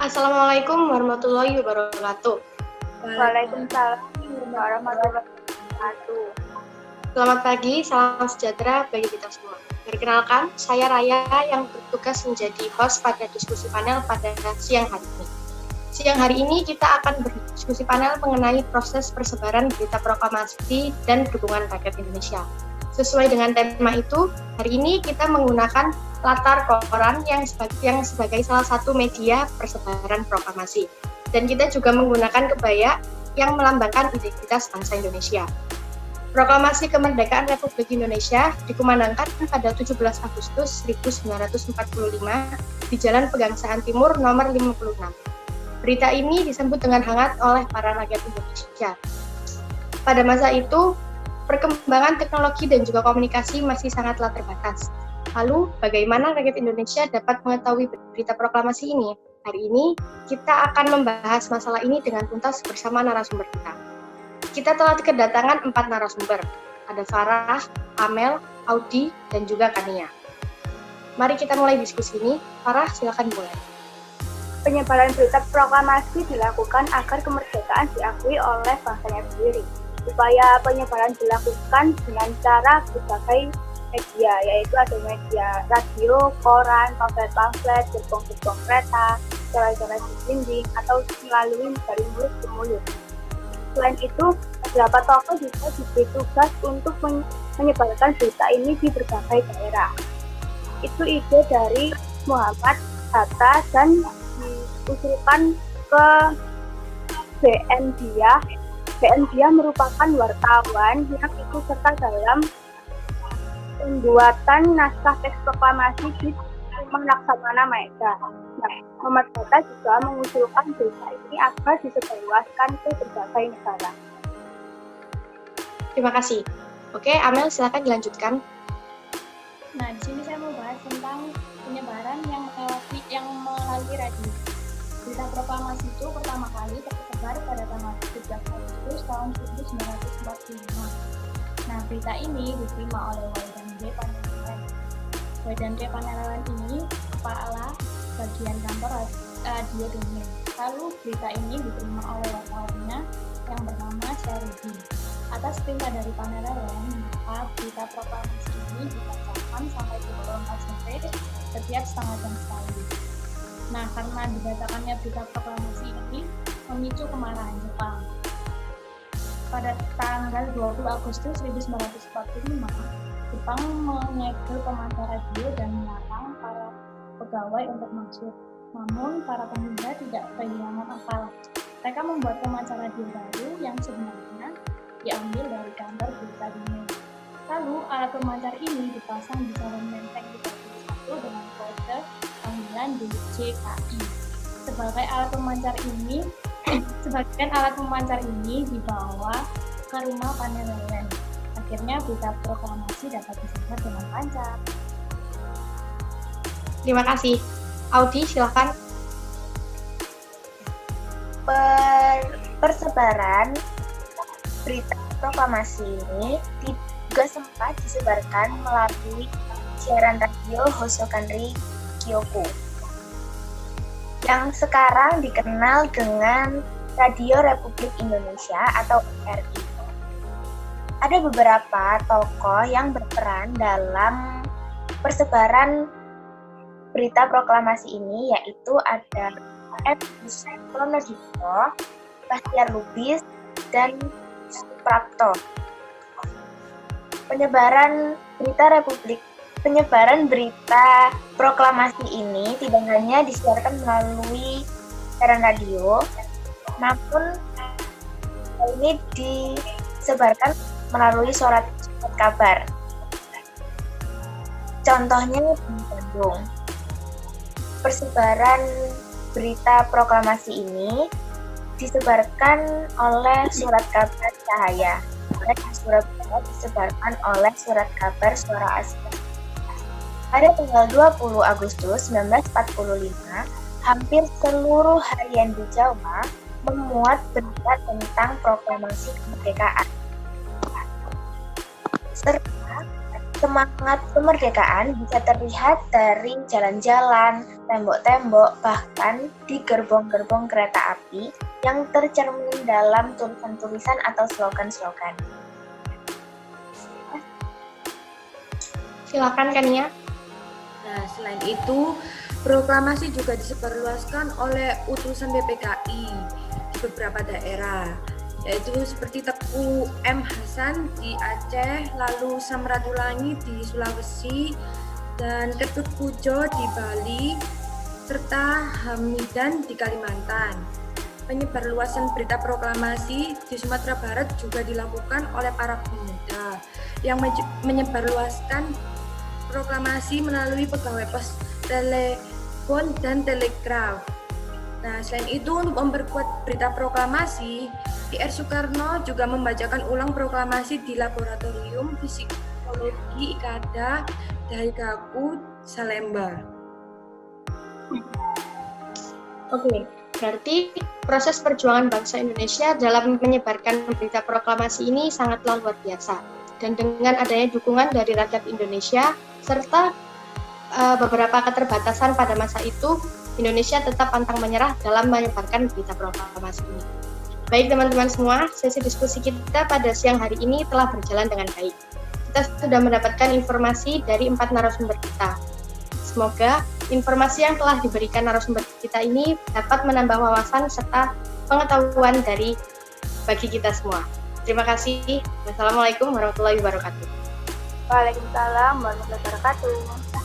Assalamualaikum warahmatullahi wabarakatuh. Waalaikumsalam warahmatullahi wabarakatuh. Selamat pagi, salam sejahtera bagi kita semua. Perkenalkan, saya Raya yang bertugas menjadi host pada diskusi panel pada siang hari ini. Siang hari ini kita akan berdiskusi panel mengenai proses persebaran berita proklamasi dan dukungan rakyat Indonesia. Sesuai dengan tema itu, hari ini kita menggunakan latar koran yang sebagai salah satu media persebaran proklamasi. Dan kita juga menggunakan kebaya yang melambangkan identitas bangsa Indonesia. Proklamasi Kemerdekaan Republik Indonesia dikumandangkan pada 17 Agustus 1945 di Jalan Pegangsaan Timur nomor 56. Berita ini disambut dengan hangat oleh para rakyat Indonesia. Pada masa itu, perkembangan teknologi dan juga komunikasi masih sangatlah terbatas. Lalu, bagaimana rakyat Indonesia dapat mengetahui berita proklamasi ini? Hari ini, kita akan membahas masalah ini dengan tuntas bersama narasumber kita. Kita telah kedatangan 4 narasumber. Ada Farah, Amel, Audi, dan juga Kania. Mari kita mulai diskusi ini. Farah, silakan mulai. Penyebaran berita proklamasi dilakukan agar kemerdekaan diakui oleh bangsanya sendiri. Upaya penyebaran dilakukan dengan cara berbagai media, yaitu ada media radio, koran, pamflet-pamflet, gerbong-gerbong kereta, jalan-jalan di dinding, atau melalui dari mulut ke mulut. Selain itu, beberapa tokoh juga diberi tugas untuk menyebarkan berita ini di berbagai daerah. Itu ide dari Muhammad Hatta dan diusulkan ke BN Diah. BN Diah merupakan wartawan yang ikut serta dalam pembuatan naskah teks proklamasi di Rumah Laksamana Maeda. Muhammad Hatta juga mengusulkan berita ini agar disebarluaskan ke berbagai negara. Terima kasih. Oke, Amel, silakan dilanjutkan. Nah, di sini saya mau bahas tentang penyebaran yang melalui radio. Berita proklamasi itu pertama kali tersebar pada tanggal 17 Agustus tahun 1945. Nah, berita ini diterima oleh Waidan D. Panerawan. Waidan D. Panerawan ini kepala bagian kantor radio Dongeng. Lalu berita ini diterima oleh wartawannya yang bernama Syarudin. Atas perintah dari Panerawan, maka berita proklamasi ini dibacakan sampai 24 sore setiap setengah jam sekali. Nah, karena dibacakannya berita proklamasi ini memicu kemarahan Jepang. Pada tanggal 20 Agustus 1945, Jepang menyegel pemancar radio dan melarang para pegawai untuk masuk. Namun, para pemuda tidak kehilangan akal. Mereka membuat pemancar radio baru yang sebenarnya diambil dari kantor berita dunia. Lalu, alat pemancar ini dipasang di saluran menteng 31 dengan kode panggilan DJKI. Sebagian alat pemancar ini dibawa ke rumah Panerawan. Akhirnya berita proklamasi dapat disebar dengan lancar. Terima kasih. Audi, silakan. Persebaran berita proklamasi ini juga sempat disebarkan melalui siaran radio Hosokanri Kyoku yang sekarang dikenal dengan Radio Republik Indonesia atau RI. Ada beberapa tokoh yang berperan dalam persebaran berita proklamasi ini, yaitu ada M. Pronodipto, Bahtiar Lubis, dan Suprapto. Penyebaran berita proklamasi ini tidak hanya disiarkan melalui siaran radio, namun ini disebarkan melalui surat kabar. Contohnya di Bandung. Persebaran berita proklamasi ini disebarkan oleh surat kabar Cahaya. Dan di Surabaya disebarkan oleh surat kabar Suara Asli. Pada tanggal 20 Agustus 1945, hampir seluruh harian di Jawa memuat berita tentang proklamasi kemerdekaan. Serta Semangat kemerdekaan bisa terlihat dari jalan-jalan, tembok-tembok, bahkan di gerbong-gerbong kereta api yang tercermin dalam tulisan-tulisan atau slogan-slogan. Silakan Kania. Nah, selain itu, proklamasi juga disebarluaskan oleh utusan PPKI di beberapa daerah, yaitu seperti Teguh M. Hasan di Aceh, lalu Samratulangi di Sulawesi, dan Ketut Pujo di Bali, serta Hamidan di Kalimantan. Penyebarluasan berita proklamasi di Sumatera Barat juga dilakukan oleh para pemuda yang menyebarluaskan proklamasi melalui pegawai pos, telepon, dan telegraf. Nah, selain itu, untuk memperkuat berita proklamasi, PR Soekarno juga membacakan ulang proklamasi di Laboratorium Psikologi IKADA Daigaku, Salemba. Oke, berarti proses perjuangan bangsa Indonesia dalam menyebarkan berita proklamasi ini sangatlah luar biasa. Dan dengan adanya dukungan dari rakyat Indonesia, serta beberapa keterbatasan pada masa itu, Indonesia tetap pantang menyerah dalam menyebarkan berita proklamasi ini. Baik teman-teman semua, sesi diskusi kita pada siang hari ini telah berjalan dengan baik. Kita sudah mendapatkan informasi dari 4 narasumber kita. Semoga informasi yang telah diberikan narasumber kita ini dapat menambah wawasan serta pengetahuan bagi kita semua. Terima kasih. Wassalamualaikum warahmatullahi wabarakatuh. Waalaikumsalam warahmatullahi wabarakatuh.